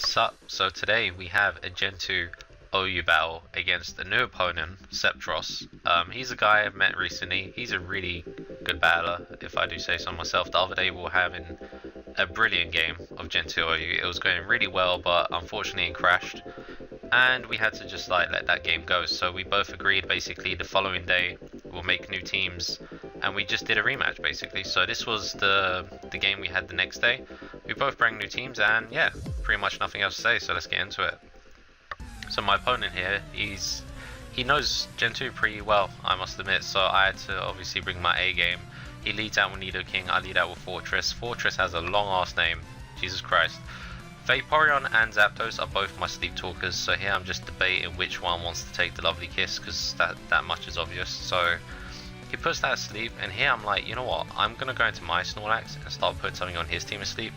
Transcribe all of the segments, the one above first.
What's up? So today we have a Gen 2 OU battle against a new opponent, Sceptross. He's a guy I've met recently. He's a really good battler, if I do say so myself. The other day we were having a brilliant game of Gen 2 OU. It was going really well, but unfortunately it crashed. And we had to just let that game go. So we both agreed basically the following day we'll make new teams, and we just did a rematch basically. So this was the game we had the next day. We both bring new teams, and yeah, pretty much nothing else to say, so let's get into it. So my opponent here, he knows Gen 2 pretty well, I must admit, so I had to obviously bring my A game. He leads out with Nidoking, I lead out with Fortress. Fortress has a long ass name, Jesus Christ. Vaporeon and Zapdos are both my sleep talkers, so here I'm just debating which one wants to take the lovely kiss, because that much is obvious. So he puts that asleep, and here I'm like, you know what, I'm going to go into my Snorlax and start putting something on his team asleep.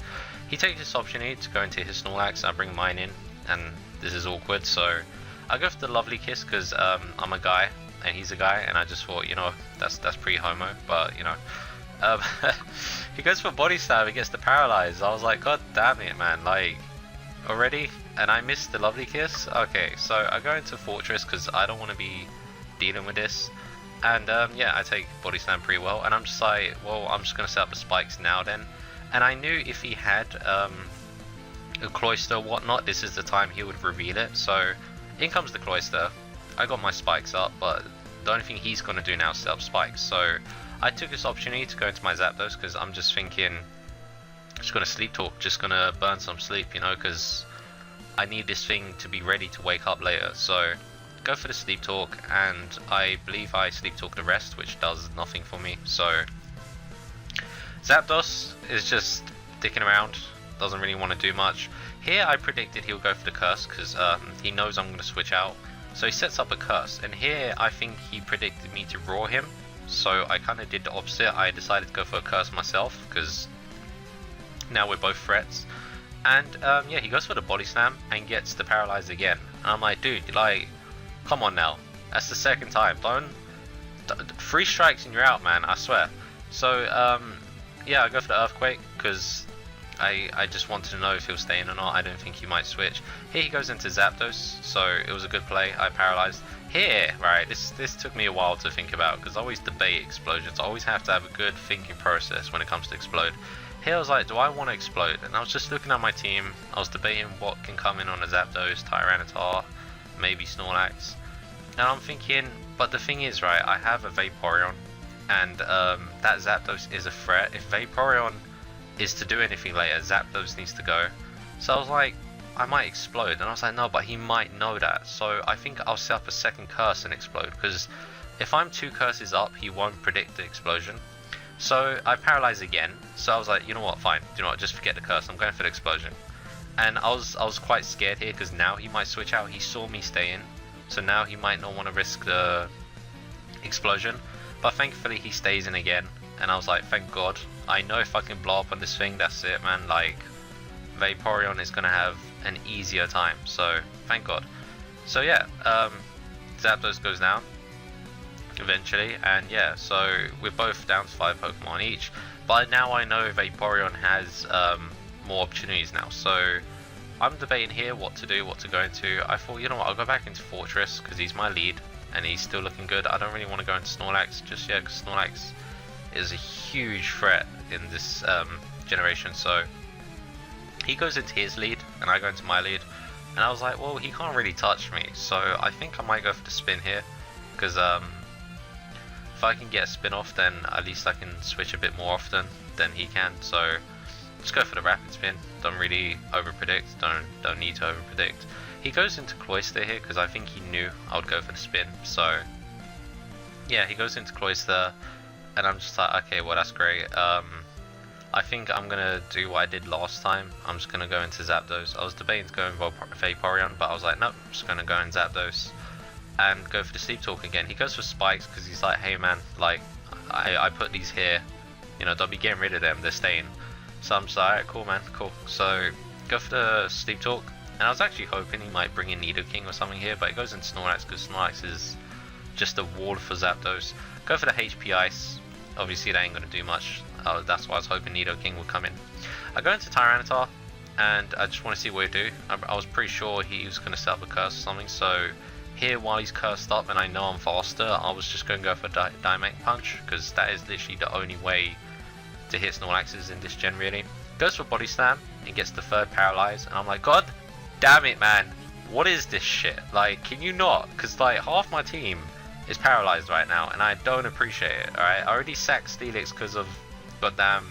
He takes this opportunity to go into his Snorlax, I bring mine in, and this is awkward, so I go for the lovely kiss because I'm a guy, and he's a guy, and I just thought, you know, that's pretty homo, but you know. He goes for body slam, he gets the paralyze. I was like, god damn it, man, like, already? And I missed the lovely kiss? Okay, so I go into Fortress because I don't want to be dealing with this. And yeah, I take body slam pretty well, and I'm just like, well, I'm just going to set up the spikes now then. And I knew if he had a Cloyster or whatnot, this is the time he would reveal it. So in comes the Cloyster. I got my spikes up, but the only thing he's going to do now is set up spikes. So I took this opportunity to go into my Zapdos because I'm just thinking, just going to sleep talk, just going to burn some sleep, you know, because I need this thing to be ready to wake up later. So go for the sleep talk, and I believe I sleep talk the rest, which does nothing for me. So Zapdos is just dicking around, doesn't really want to do much. Here I predicted he'll go for the curse because he knows I'm going to switch out. So he sets up a curse, and here I think he predicted me to roar him. So I kind of did the opposite. I decided to go for a curse myself because now we're both threats. And yeah, he goes for the body slam and gets the paralyze again. And I'm like, dude, like, come on now. That's the second time. Don't 3 strikes and you're out, man, I swear. So yeah, I go for the earthquake because I just wanted to know if he'll stay in or not. I don't think he might switch. Here he goes into Zapdos, so it was a good play. I paralyzed. Here, right, this took me a while to think about because I always debate explosions. I always have to have a good thinking process when it comes to explode. Here I was like, do I want to explode? And I was just looking at my team. I was debating what can come in on a Zapdos, Tyranitar, maybe Snorlax. And I'm thinking, but the thing is, right, I have a Vaporeon, and that Zapdos is a threat. If Vaporeon is to do anything later, Zapdos needs to go. So I was like, I might explode, and I was like, no, but he might know that. So I think I'll set up a second curse and explode, because if I'm 2 curses up, he won't predict the explosion. So I paralyze again. So I was like, you know what, fine, you know what, just forget the curse, I'm going for the explosion. And I was quite scared here because now he might switch out. He saw me stay in, so now he might not want to risk the explosion. But thankfully he stays in again, and I was like, thank god. I know if I can blow up on this thing, that's it, man. Like, Vaporeon is gonna have an easier time, so thank god. So yeah, Zapdos goes down eventually, and yeah, so we're both down to 5 Pokemon each. But now I know Vaporeon has more opportunities now, so I'm debating here what to do, what to go into. I thought, you know what, I'll go back into Fortress because he's my lead and he's still looking good. I don't really want to go into Snorlax just yet because Snorlax is a huge threat in this generation. So he goes into his lead and I go into my lead, and I was like, well, he can't really touch me, so I think I might go for the spin here because if I can get a spin off, then at least I can switch a bit more often than he can. So just go for the rapid spin. Don't really over predict, don't need to over predict. He goes into Cloyster here because I think he knew I would go for the spin. So yeah, he goes into Cloyster, and I'm just like, okay, well, that's great. I think I'm gonna do what I did last time. I'm just gonna go into Zapdos. I was debating to go in Vaporeon, but I was like, nope, I'm just gonna go in Zapdos and go for the sleep talk again. He goes for spikes because he's like, hey man, like, I put these here, you know, don't be getting rid of them, they're staying. So I'm just like, alright, cool, man, cool. So go for the sleep talk, and I was actually hoping he might bring in Nidoking or something here, but it goes into Snorlax because Snorlax is just a wall for Zapdos. Go for the HP Ice. Obviously that ain't gonna do much. That's why I was hoping Nidoking would come in. I go into Tyranitar, and I just want to see what he'll do. I was pretty sure he was going to set up a curse or something, so here while he's cursed up and I know I'm faster, I was just going to go for Dynamic Punch, because that is literally the only way to hit Snorlaxes in this gen really. Goes for Body Slam and gets the third Paralyze, and I'm like, god damn it man, what is this shit? Like, can you not? Because like half my team is paralyzed right now and I don't appreciate it. Alright, I already sacked Steelix because of goddamn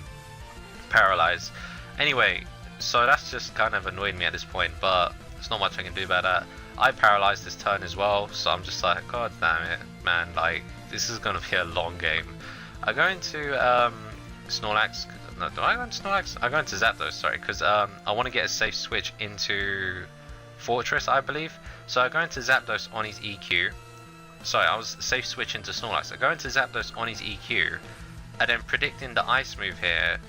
Paralyze. Anyway, so that's just kind of annoyed me at this point, but there's not much I can do about that. I paralyzed this turn as well, so I'm just like, god damn it man, like this is gonna be a long game. I go into Snorlax. No, do I go into Snorlax? I go into Zapdos, sorry, because I want to get a safe switch into Fortress, I believe. So I go into Zapdos on his EQ. Sorry, I was safe switch into Snorlax. I go into Zapdos on his EQ, and then predicting the Ice move here,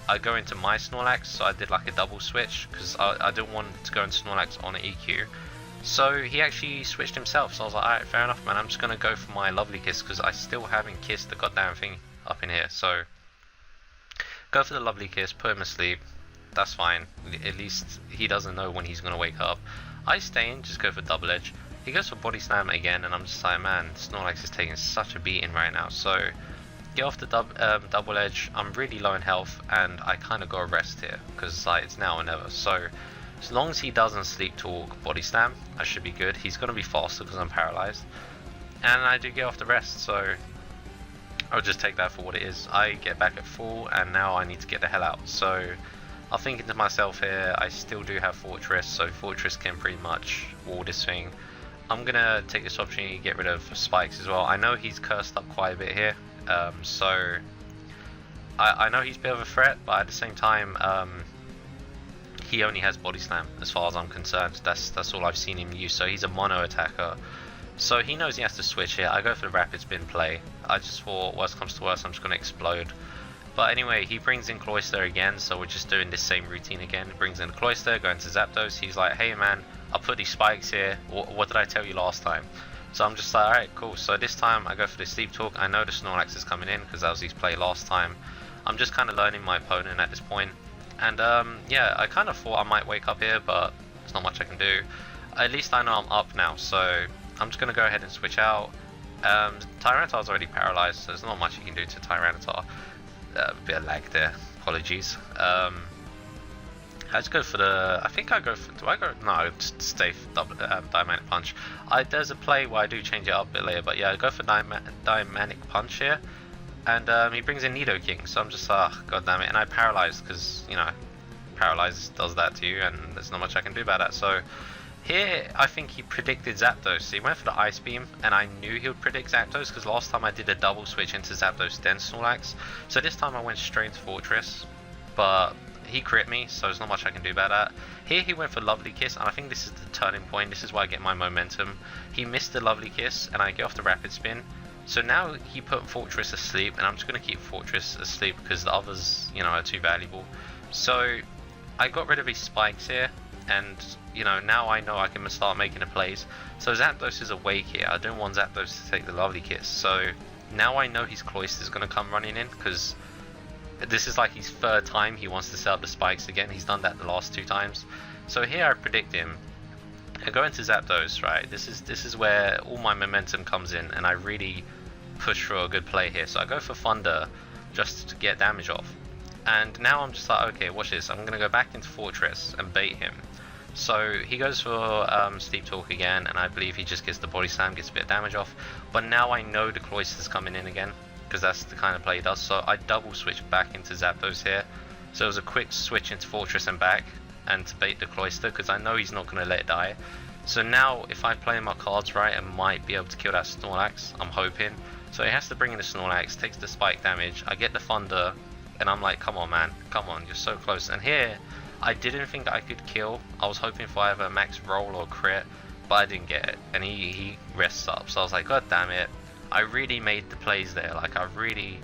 I go into my Snorlax, so I did like a double switch, because I didn't want to go into Snorlax on an EQ. So he actually switched himself, so I was like, alright, fair enough man, I'm just going to go for my Lovely Kiss, because I still haven't kissed the goddamn thing up in here, so go for the Lovely Kiss, put him asleep, that's fine, at least he doesn't know when he's going to wake up. I stay in, just go for Double Edge, he goes for Body Slam again, and I'm just like, man, Snorlax is taking such a beating right now, so get off the Double Edge. I'm really low in health, and I kind of got a rest here, because like, it's now or never, so as long as he doesn't Sleep Talk Body Slam, I should be good. He's going to be faster because I'm paralyzed, and I do get off the rest, so I'll just take that for what it is. I get back at full, and now I need to get the hell out. So I'm thinking to myself here, I still do have Fortress, so Fortress can pretty much wall this thing. I'm going to take this opportunity to get rid of Spikes as well. I know he's cursed up quite a bit here, so I know he's a bit of a threat, but at the same time, he only has Body Slam as far as I'm concerned. That's all I've seen him use, so he's a mono attacker. So he knows he has to switch here. I go for the Rapid Spin play. I just thought, worst comes to worst, I'm just going to explode. But anyway, he brings in Cloyster again, so we're just doing this same routine again. He brings in Cloyster, going to Zapdos. He's like, hey man, I put these spikes here. What did I tell you last time? So I'm just like, alright, cool. So this time I go for the Sleep Talk. I know the Snorlax is coming in because that was his play last time. I'm just kind of learning my opponent at this point. And yeah, I kind of thought I might wake up here, but there's not much I can do. At least I know I'm up now, so I'm just going to go ahead and switch out. Tyranitar's already paralyzed, so there's not much you can do to Tyranitar. A bit of lag there, apologies. I just go for the, I think I go for, do I go, no, just stay for Dynamic Punch. There's a play where I do change it up a bit later, but yeah, I go for Dynamic Punch here. And he brings in Nidoking, so I'm just like, oh, god damn it, and I paralyze because, you know, paralyze does that to you, and there's not much I can do about that. So here, I think he predicted Zapdos. He went for the Ice Beam, and I knew he would predict Zapdos because last time I did a double switch into Zapdos then Snorlax. So this time I went straight into Fortress, but he crit me, so there's not much I can do about that. Here he went for Lovely Kiss, and I think this is the turning point. This is where I get my momentum. He missed the Lovely Kiss, and I get off the Rapid Spin. So now he put Fortress asleep, and I'm just going to keep Fortress asleep because the others, you know, are too valuable. So I got rid of his spikes here, and, you know I can start making the plays. So Zapdos is awake here. I don't want Zapdos to take the Lovely Kiss. So now I know his Cloyster is going to come running in because this is like his third time he wants to set up the spikes again. He's done that the last 2 times. So here I predict him. I go into Zapdos, right? This is where all my momentum comes in, and I really push for a good play here. So I go for Thunder just to get damage off. And now I'm just like, okay, watch this. I'm going to go back into Fortress and bait him. So he goes for Sleep Talk again, and I believe he just gets the Body Slam, gets a bit of damage off. But now I know the Cloyster's coming in again, because that's the kind of play he does. So I double switch back into Zapdos here. So it was a quick switch into Fortress and back, and to bait the Cloyster, because I know he's not going to let it die. So now if I play my cards right, I might be able to kill that Snorlax, I'm hoping. So he has to bring in the Snorlax, takes the spike damage, I get the Thunder, and I'm like, come on man, come on, you're so close. And here, I didn't think I could kill. I was hoping for either a max roll or crit, but I didn't get it, and he rests up. So I was like, god damn it, I really made the plays there. Like, I really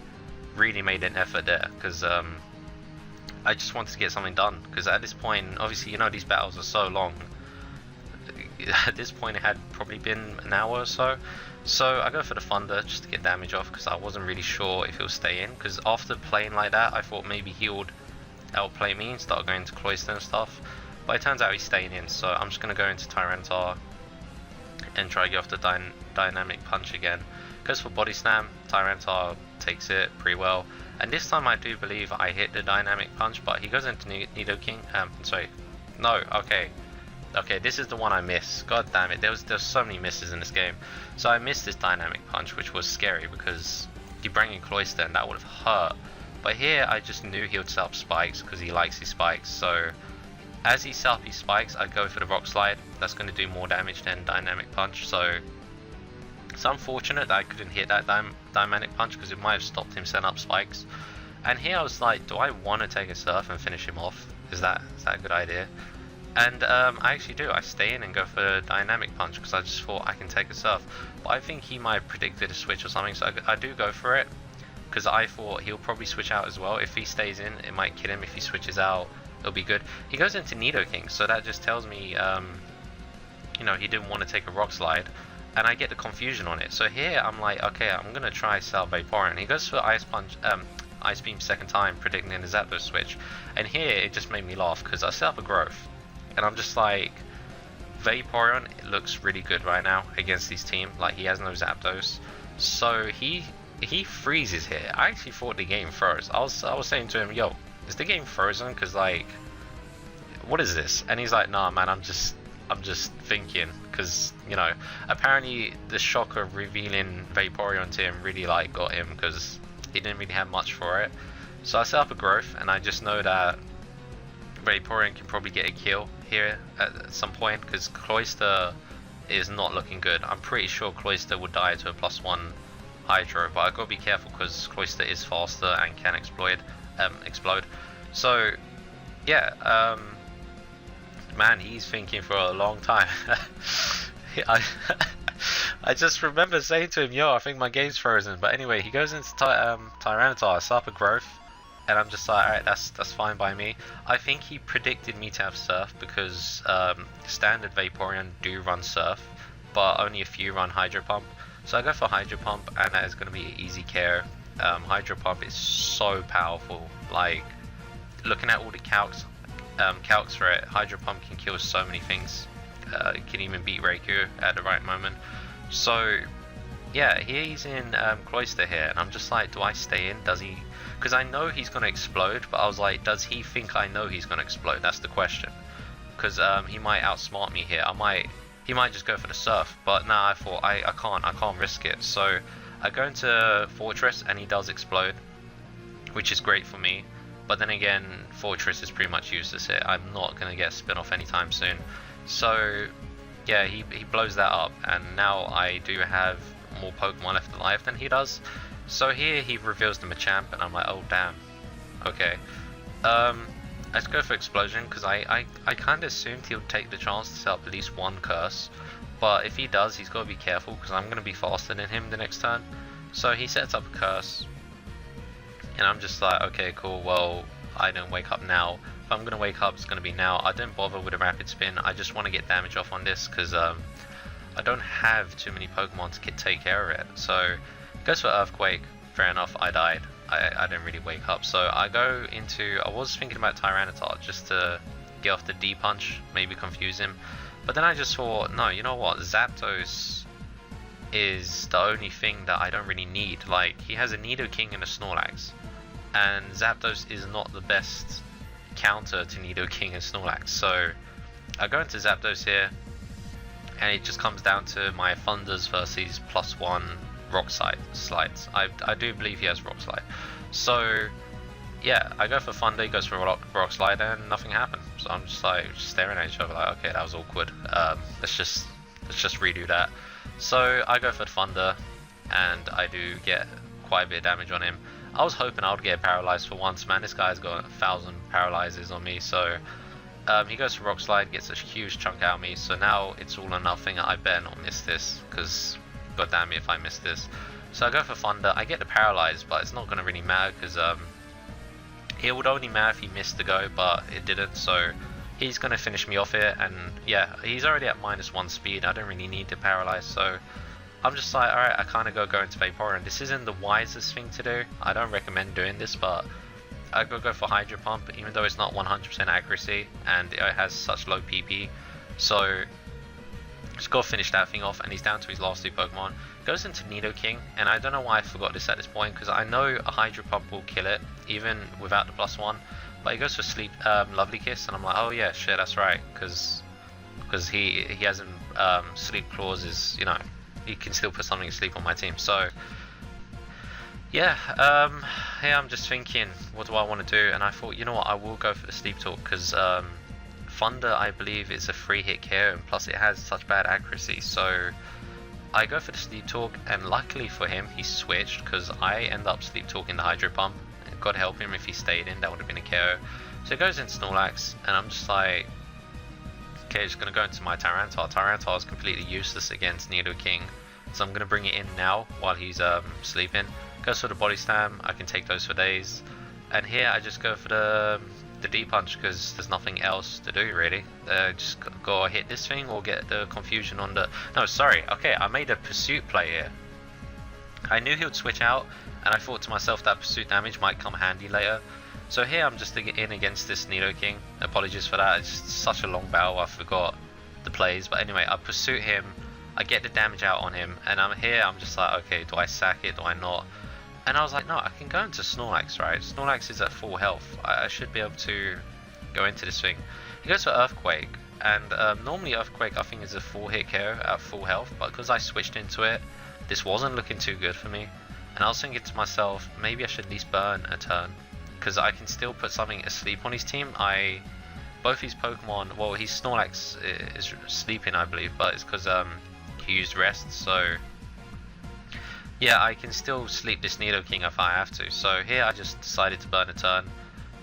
made an effort there, because I just wanted to get something done. Because at this point, obviously, you know, these battles are so long. At this point it had probably been an hour or so. So I go for the Thunder just to get damage off, because I wasn't really sure if he'll stay in, because after playing like that I thought maybe he would outplay me and start going to Cloister and stuff. But it turns out he's staying in, so I'm just going to go into Tyranitar and try to get off the dynamic punch again. Goes for body slam, Tyranitar takes it pretty well. And this time I do believe I hit the dynamic punch, but he goes into Nidoking. Sorry, no, okay, this is the one I missed. God damn it, there's so many misses in this game. So I missed this dynamic punch, which was scary because he brought in Cloister and that would have hurt. But here I just knew he would set up spikes because he likes his spikes. So as he set up his spikes, I go for the Rock Slide. That's going to do more damage than dynamic punch. So it's unfortunate that I couldn't hit that dynamic punch because it might have stopped him setting up spikes. And here I was like, do I want to take a Surf and finish him off? Is that a good idea? And I actually do. I stay in and go for dynamic punch because I just thought I can take a Surf. But I think he might have predicted a switch or something, so I do go for it because I thought he'll probably switch out as well. If he stays in, it might kill him. If he switches out, it'll be good. He goes into Nidoking, so that just tells me, you know, he didn't want to take a Rock Slide. And I get the confusion on it. So here I'm like, okay, I'm gonna try Cell Vaporeon. He goes for Ice Punch, Ice Beam second time, predicting a Zapdos switch. And here it just made me laugh because I set up a Growth, and I'm just like, Vaporeon, it looks really good right now against this team. Like he has no Zapdos, so he freezes here. I actually thought the game froze. I was saying to him, yo, is the game frozen? Because like, what is this? And he's like, nah, man, I'm just thinking, because you know, apparently the shock of revealing Vaporeon to him really like got him because he didn't really have much for it. So I set up a Growth, and I just know that Vaporeon can probably get a kill here at some point because Cloister is not looking good. I'm pretty sure Cloister would die to a +1 Hydro, but I gotta be careful because Cloister is faster and can explode. So yeah, man, he's thinking for a long time. I just remember saying to him, yo, I think my game's frozen. But anyway, he goes into Tyranitar, set up a Growth, and I'm just like, alright, that's fine by me. I think he predicted me to have Surf because standard Vaporeon do run Surf, but only a few run Hydro Pump. So I go for Hydro Pump, and that is going to be easy care. Hydro Pump is so powerful. Like, looking at all the calcs for it, Hydro Pump can kill so many things. It can even beat Raikou at the right moment. So yeah, he's in Cloister here, and I'm just like, do I stay in? Does he? Because I know he's gonna explode, but I was like, does he think I know he's gonna explode? That's the question. Because he might outsmart me here. He might just go for the Surf, but nah, I thought I can't risk it. So I go into Fortress, and he does explode, which is great for me. But then again, Fortress is pretty much useless here. I'm not going to get spin off anytime soon. So yeah, he blows that up, and now I do have more Pokemon left alive than he does. So here he reveals the Machamp, and I'm like, oh damn, okay. Let's go for Explosion, because I kind of assumed he'll take the chance to set up at least one Curse. But if he does, he's got to be careful, because I'm going to be faster than him the next turn. So he sets up a Curse. And I'm just like, okay, cool, well, I don't wake up now. If I'm going to wake up, it's going to be now. I didn't bother with a Rapid Spin. I just want to get damage off on this because I don't have too many Pokemon to take care of it. So, goes for Earthquake. Fair enough, I died. I didn't really wake up. So, I go into... I was thinking about Tyranitar just to get off the D-Punch, maybe confuse him. But then I just thought, no, you know what? Zapdos is the only thing that I don't really need. Like, he has a Nidoking and a Snorlax. And Zapdos is not the best counter to Nidoking and Snorlax. So I go into Zapdos here, and it just comes down to my Thunders versus +1 Rock Slides. I do believe he has Rock Slide. So yeah, I go for Thunder, he goes for Rock Slide, and nothing happened. So I'm just like staring at each other like, okay, that was awkward. Let's just redo that. So I go for Thunder, and I do get quite a bit of damage on him. I was hoping I would get paralyzed for once, man. This guy's got 1,000 paralyzes on me, so he goes for Rock Slide, gets a huge chunk out of me. So now it's all or nothing. I better not miss this, because god damn me if I miss this. So I go for Thunder. I get the paralyze, but it's not going to really matter because it would only matter if he missed the go, but it didn't. So he's going to finish me off here, and yeah, he's already at -1 speed. I don't really need to paralyze, so I'm just like, alright, I kind of go into Vaporeon. This isn't the wisest thing to do. I don't recommend doing this, but I go for Hydro Pump, even though it's not 100% accuracy and it has such low PP. So just gotta finish that thing off, and he's down to his last 2 Pokemon. Goes into Nidoking, and I don't know why I forgot this at this point, because I know a Hydro Pump will kill it, even without the +1. But he goes for Sleep, Lovely Kiss, and I'm like, oh yeah, shit, that's right, because he hasn't Sleep Claws is, you know, he can still put something to sleep on my team. So yeah, I'm just thinking, what do I want to do? And I thought, you know what, I will go for the Sleep Talk, because Thunder, I believe, is a 3-hit KO, and plus it has such bad accuracy. So I go for the Sleep Talk, and luckily for him, he switched, because I end up Sleep Talking the Hydro Pump. And God help him if he stayed in, that would have been a KO. So it goes into Snorlax, and I'm just like, okay, just going to go into my Tyranitar. Tyranitar is completely useless against Nidoking, so I'm going to bring it in now while he's sleeping. Goes for the Body Slam, I can take those for days. And here I just go for the D-Punch, because there's nothing else to do really. Just go hit this thing or get the confusion on the... No, sorry, okay, I made a Pursuit play here. I knew he would switch out, and I thought to myself that Pursuit damage might come handy later. So here I'm just in against this Nidoking. Apologies for that, it's just such a long battle, I forgot the plays. But anyway, I Pursuit him, I get the damage out on him, and I'm just like, okay, do I sack it, do I not? And I was like, no, I can go into Snorlax, right? Snorlax is at full health. I should be able to go into this thing. He goes for Earthquake, and normally Earthquake I think is a 4-hit KO at full health, but because I switched into it, this wasn't looking too good for me. And I was thinking to myself, maybe I should at least burn a turn, because I can still put something asleep on his team. Both his Pokemon, well, his Snorlax is sleeping, I believe, but it's because he used rest, so yeah, I can still sleep this Nidoking if I have to. So here I just decided to burn a turn,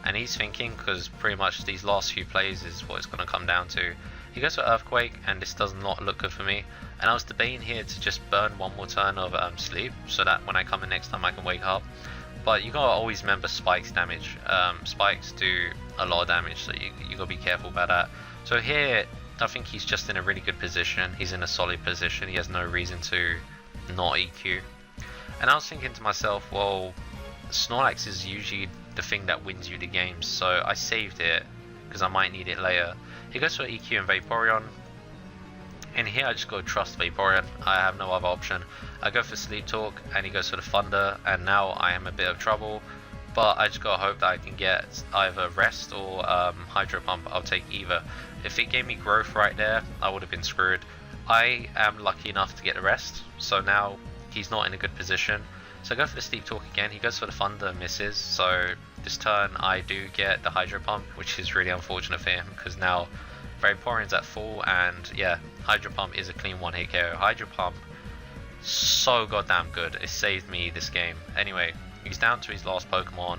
and he's thinking, because pretty much these last few plays is what it's going to come down to. He goes for Earthquake, and this does not look good for me. And I was debating here to just burn one more turn of sleep, so that when I come in next time I can wake up. But you gotta always remember Spike's damage. Spikes do a lot of damage, so you gotta be careful about that. So here, I think he's just in a really good position. He's in a solid position. He has no reason to not EQ. And I was thinking to myself, well, Snorlax is usually the thing that wins you the games, so I saved it because I might need it later. He goes for EQ and Vaporeon, and here I just go trust Vaporeon. I have no other option. I go for Sleep Talk, and he goes for the Thunder, and now I am a bit of trouble, but I just gotta hope that I can get either Rest or Hydro Pump. I'll take either. If it gave me Growth right there, I would have been screwed. I am lucky enough to get the Rest, so now he's not in a good position. So I go for the Sleep Talk again. He goes for the Thunder, misses. So this turn I do get the Hydro Pump, which is really unfortunate for him, because now Vaporeon's at full, and yeah, Hydro Pump is a clean 1-hit KO. Hydro Pump, so goddamn good. It saved me this game. Anyway, he's down to his last Pokemon,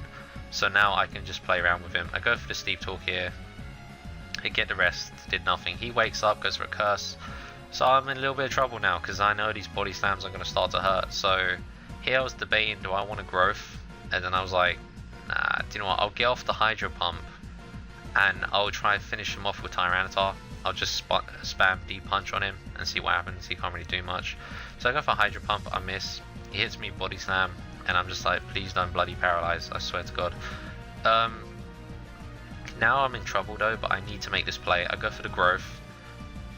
so now I can just play around with him. I go for the Sleep Talk here. I get the Rest, did nothing. He wakes up, goes for a Curse. So I'm in a little bit of trouble now, because I know these Body Slams are going to start to hurt. So here I was debating, do I want a Growth? And then I was like, nah, do you know what, I'll get off the Hydro Pump, and I'll try to finish him off with Tyranitar. I'll just spam D-Punch on him and see what happens. He can't really do much. So I go for Hydro Pump, I miss. He hits me Body Slam, and I'm just like, please don't bloody paralyze, I swear to God. Now I'm in trouble though, but I need to make this play. I go for the Growth,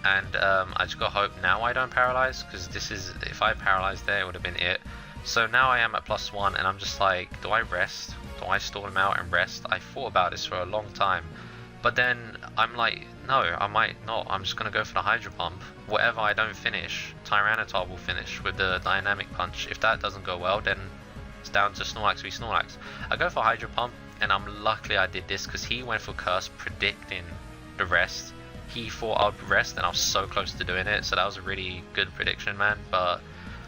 and I just gotta hope now I don't paralyze, because this is, if I paralyzed there, it would have been it. So now I am at +1, and I'm just like, do I rest? Do I stall him out and rest? I thought about this for a long time, but then I'm like, no, I might not. I'm just gonna go for the Hydro Pump. Whatever I don't finish, Tyranitar will finish with the Dynamic Punch. If that doesn't go well, then it's down to Snorlax v Snorlax. I go for Hydro Pump, and I'm lucky I did this, because he went for Curse predicting the rest. He thought I'd rest, and I was so close to doing it, so that was a really good prediction, man. But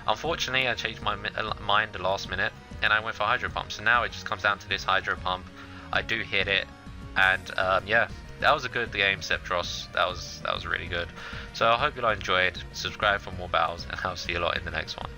unfortunately I changed my mind the last minute, and I went for Hydro Pump. So now it just comes down to this Hydro Pump. I do hit it, and yeah, that was a good game, Sceptross. That was really good. So I hope you all enjoyed. Subscribe for more battles, and I'll see you a lot in the next one.